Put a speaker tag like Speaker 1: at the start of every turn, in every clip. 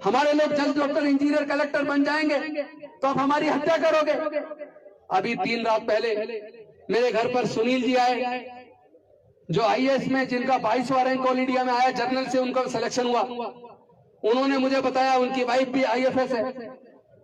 Speaker 1: हमारे लोग जल्द डॉक्टर, इंजीनियर, कलेक्टर बन जाएंगे तो आप हमारी हत्या करोगे। अभी 3 रात पहले मेरे घर पर सुनील जी आए, जो आईएएस में, जिनका 22वां रैंक ऑल इंडिया में आया, जर्नल से उनका सिलेक्शन हुआ। उन्होंने मुझे बताया, उनकी वाइफ भी आईएफएस है,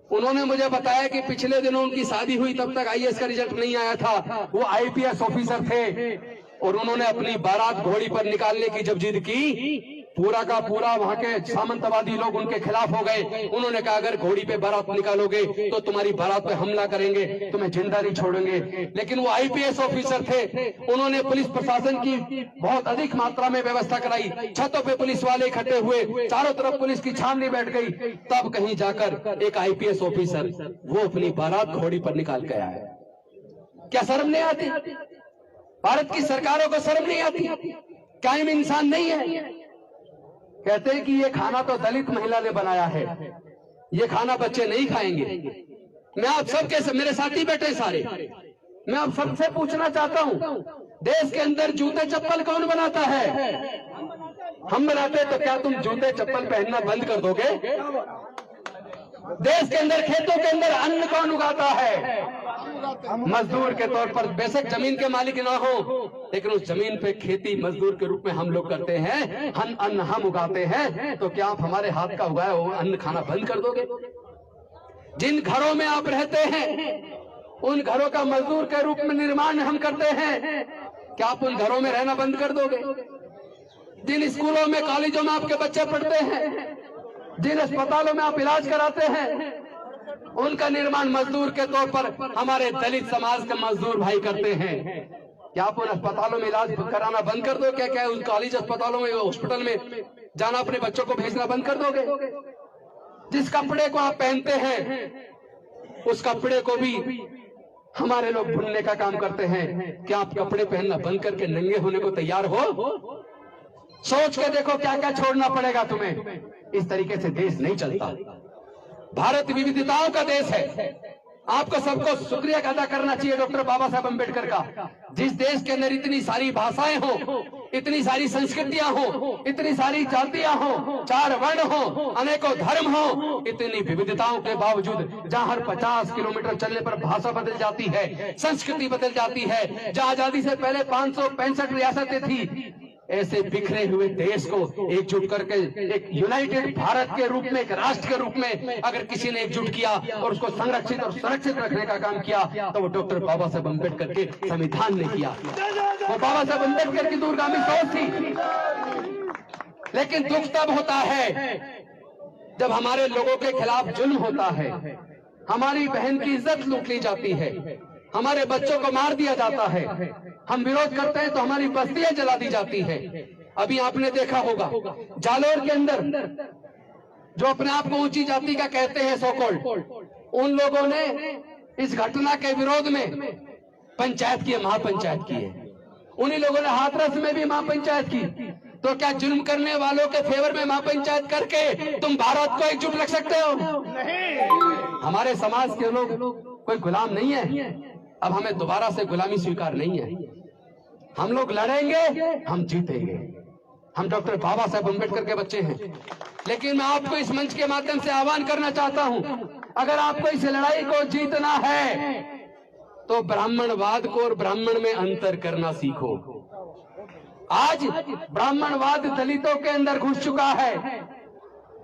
Speaker 1: उन्होंने मुझे बताया कि पिछले दिनों उनकी शादी हुई, तब तक आईएएस का रिजल्ट नहीं आया था, वो आईपीएस ऑफिसर थे, और उन्होंने अपनी बारात घोड़ी पर निकालने की जब जिद की, पूरा का पूरा वहां के सामंतवादी लोग उनके खिलाफ हो गए। उन्होंने कहा अगर घोड़ी पे बारात निकालोगे तो तुम्हारी बारात पे हमला करेंगे, तुम्हें जिंदा नहीं छोड़ेंगे। लेकिन वो आईपीएस ऑफिसर थे, उन्होंने पुलिस प्रशासन की बहुत अधिक मात्रा में व्यवस्था कराई, छतों पे पुलिस वाले इकट्ठे हुए, चारों तरफ पुलिस की छावनी बैठ गई, तब कहीं जाकर एक आईपीएस ऑफिसर वो अपनी बारात घोड़ी पर निकाल के आया। क्या शर्म नहीं आती? भारत की सरकारों को शर्म नहीं आती? क्या हम इंसान नहीं है? कहते हैं कि ये खाना तो दलित महिला ने बनाया है, ये खाना बच्चे नहीं खाएंगे। मैं आप सबके, मेरे साथी बैठे सारे, मैं आप सबसे पूछना चाहता हूं, देश के अंदर जूते चप्पल कौन बनाता है? हम बनाते, तो क्या तुम जूते चप्पल पहनना बंद कर दोगे? देश के अंदर, खेतों के अंदर अन्न कौन उगाता है? मजदूर के तौर पर, बेशक जमीन के मालिक ना हो, लेकिन उस जमीन पे खेती मजदूर के रूप में हम लोग करते हैं, अन्न हम उगाते हैं। तो क्या आप हमारे हाथ का उगाया वो अन्न खाना बंद कर दोगे? जिन घरों में आप रहते हैं, उन घरों का मजदूर के रूप में निर्माण हम करते हैं, क्या आप उन घरों में रहना बंद कर दोगे? जिन स्कूलों में, कॉलेजों में आपके बच्चे पढ़ते हैं, जिन अस्पतालों में आप इलाज कराते हैं, उनका निर्माण मजदूर के तौर पर हमारे दलित समाज के मजदूर भाई करते हैं। क्या आप उन अस्पतालों में इलाज कराना बंद कर दो? क्या उन कॉलेज, अस्पतालों में, हॉस्पिटल में जाना, अपने बच्चों को भेजना बंद कर दोगे? जिस कपड़े को आप पहनते हैं, उस कपड़े को भी हमारे लोग बुनने का काम करते हैं। क्या आप कपड़े पहनना बंद करके नंगे होने को तैयार हो? सोच के देखो क्या क्या छोड़ना पड़ेगा तुम्हें। इस तरीके से देश नहीं चलता। भारत विविधताओं का देश है। आपको सबको शुक्रिया अदा करना चाहिए डॉक्टर बाबा साहब अम्बेडकर का। जिस देश के अंदर इतनी सारी भाषाएं हो, इतनी सारी संस्कृतियां हो, इतनी सारी जातियां हो, 4 वर्ण हो, अनेकों धर्म हो, इतनी विविधताओं के बावजूद जहां हर 50 किलोमीटर चलने पर भाषा बदल जाती है, संस्कृति बदल जाती है, जहां आजादी से पहले 565 रियासतें थी, ऐसे बिखरे हुए देश को एकजुट करके एक यूनाइटेड भारत के रूप में, एक राष्ट्र के रूप में अगर किसी ने एकजुट किया और उसको संरक्षित और सुरक्षित रखने का काम किया, तो वो डॉक्टर बाबा साहब अम्बेडकर के संविधान ने किया। वो बाबा साहब अम्बेडकर की दूरगामी सोच थी। लेकिन दुख तब होता है जब हमारे लोगों के खिलाफ जुल्म होता है, हमारी बहन की इज्जत लूट ली जाती है, हमारे बच्चों को मार दिया जाता है, हम विरोध करते हैं तो हमारी बस्तियां जला दी जाती है। अभी आपने देखा होगा जालोर के अंदर जो अपने आप को ऊंची जाति का कहते हैं सो-कॉल्ड, उन लोगों ने इस घटना के विरोध में पंचायत की, महापंचायत की है। उन्हीं लोगों ने हाथरस में भी महापंचायत की। तो क्या जुल्म करने वालों के फेवर में महापंचायत करके तुम भारत को एकजुट रख सकते हो? नहीं। हमारे समाज के लोग कोई गुलाम नहीं है। अब हमें दोबारा से गुलामी स्वीकार नहीं है। हम लोग लड़ेंगे, हम जीतेंगे। हम डॉक्टर बाबा साहब अम्बेडकर के बच्चे हैं। लेकिन मैं आपको इस मंच के माध्यम से आह्वान करना चाहता हूं, अगर आपको इस लड़ाई को जीतना है तो ब्राह्मणवाद को और ब्राह्मण में अंतर करना सीखो। आज ब्राह्मणवाद दलितों के अंदर घुस चुका है।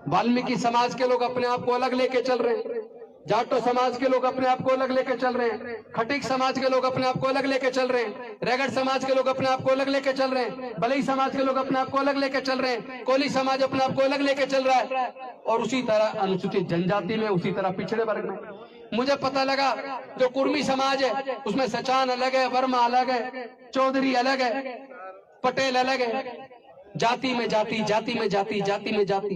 Speaker 1: वाल्मीकि समाज के लोग अपने आप को अलग लेके चल रहे हैं, जाटो समाज के लोग अपने आप को अलग लेके चल रहे हैं, खटीक समाज के लोग अपने आप को अलग लेके चल रहे हैं, रेगड़ समाज के लोग अपने आप को अलग लेके चल रहे हैं, बलई समाज के लोग अपने आप को अलग लेके चल रहे हैं, कोली समाज अपने आप को अलग लेके चल रहा है, और उसी तरह अनुसूचित जनजाति में, उसी तरह पिछड़े वर्ग में। मुझे पता लगा जो कुर्मी समाज है उसमें सचान अलग है, वर्मा अलग है, चौधरी अलग है, पटेल अलग है। जाति में जाति, जाति में जाति, जाति में जाति।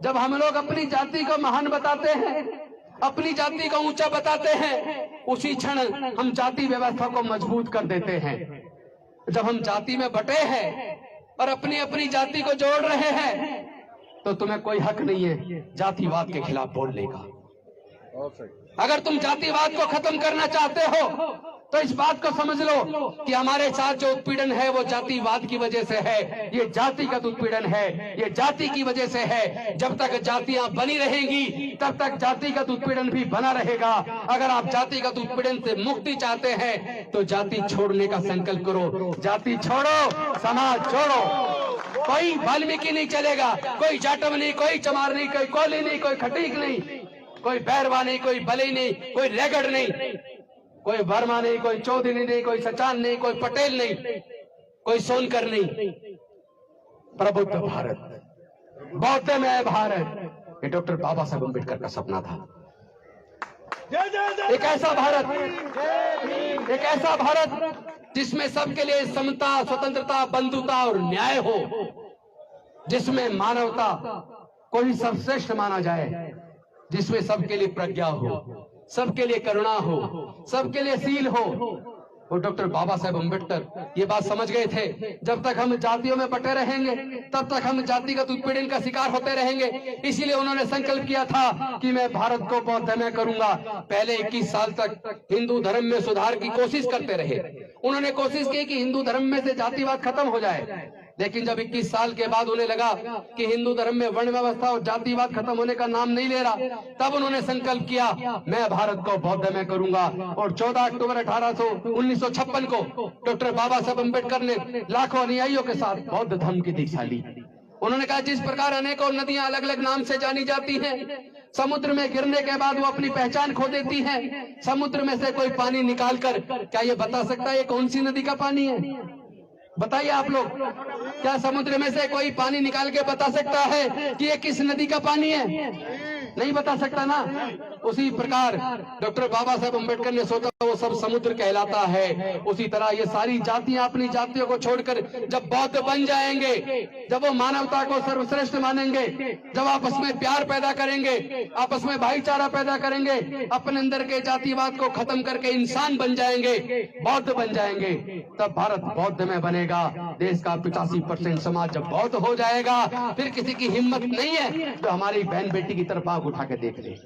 Speaker 1: जब हम लोग अपनी जाति को महान बताते हैं, अपनी जाति को ऊंचा बताते हैं, उसी क्षण हम जाति व्यवस्था को मजबूत कर देते हैं। जब हम जाति में बटे हैं और अपनी अपनी जाति को जोड़ रहे हैं, तो तुम्हें कोई हक नहीं है जातिवाद के खिलाफ बोलने का। अगर तुम जातिवाद को खत्म करना चाहते हो तो इस बात को समझ लो कि हमारे साथ जो उत्पीड़न है वो जातिवाद की वजह से है, ये जातिगत उत्पीड़न है, ये जाति की वजह से है। जब तक जातियां बनी रहेंगी तब तक जातिगत उत्पीड़न भी बना रहेगा। अगर आप जातिगत उत्पीड़न से मुक्ति चाहते हैं तो जाति छोड़ने का संकल्प करो। जाति छोड़ो, समाज छोड़ो। कोई वाल्मीकि नहीं चलेगा, कोई जाटव नहीं, कोई चमार नहीं, कोई कोली नहीं, कोई खटीक नहीं, कोई बैरवा नहीं, कोई बलई नहीं, कोई रेगड़ नहीं, कोई वर्मा नहीं, कोई चौधरी नहीं, कोई सचान नहीं, कोई पटेल नहीं, कोई सोनकर नहीं। प्रबुद्ध भारत, बौद्धमय भारत, ये डॉक्टर बाबा साहब अम्बेडकर का सपना था। एक ऐसा भारत, एक ऐसा भारत जिसमें सबके लिए समता, स्वतंत्रता, बंधुता और न्याय हो, जिसमें मानवता को ही सर्वश्रेष्ठ माना जाए, जिसमें सबके लिए प्रज्ञा हो, सबके लिए करुणा हो, सबके लिए शील हो। और डॉक्टर बाबा साहेब अम्बेडकर ये बात समझ गए थे, जब तक हम जातियों में बटे रहेंगे तब तक हम जातिगत उत्पीड़न का शिकार होते रहेंगे। इसीलिए उन्होंने संकल्प किया था कि मैं भारत को बौद्धमय करूंगा। पहले 21 साल तक हिंदू धर्म में सुधार की कोशिश करते रहे। उन्होंने कोशिश की कि हिंदू धर्म में से जातिवाद खत्म हो जाए, लेकिन जब 21 साल के बाद उन्हें लगा कि हिंदू धर्म में वर्ण व्यवस्था और जातिवाद खत्म होने का नाम नहीं ले रहा, तब उन्होंने संकल्प किया मैं भारत को बौद्धमय करूंगा। और 14 अक्टूबर 1956 को डॉक्टर बाबा साहब अम्बेडकर ने लाखों अनुयायियों के साथ बौद्ध धर्म की दीक्षा ली। उन्होंने कहा जिस प्रकार अनेकों नदियां अलग अलग नाम से जानी जाती हैं, समुद्र में गिरने के बाद वो अपनी पहचान खो देती हैं। समुद्र में से कोई पानी निकालकर क्या ये बता सकता है ये कौन सी नदी का पानी है? बताइए आप लोग, क्या समुद्र में से कोई पानी निकाल के बता सकता है कि ये किस नदी का पानी है? नहीं बता सकता ना। उसी प्रकार डॉक्टर बाबा साहब अम्बेडकर ने सोचा वो सब समुद्र कहलाता है। उसी तरह ये सारी जातियां अपनी जातियों को छोड़कर जब बौद्ध बन जाएंगे, जब वो मानवता को सर्वश्रेष्ठ मानेंगे, जब आपस में प्यार पैदा करेंगे, आपस में भाईचारा पैदा करेंगे, अपने अंदर के जातिवाद को खत्म करके इंसान बन जाएंगे, बौद्ध बन जाएंगे, तब भारत बौद्ध में बनेगा। देश का 85% समाज जब बौद्ध हो जाएगा, फिर किसी की हिम्मत नहीं है तो हमारी बहन बेटी की तरफ आंख उठा के देख ले।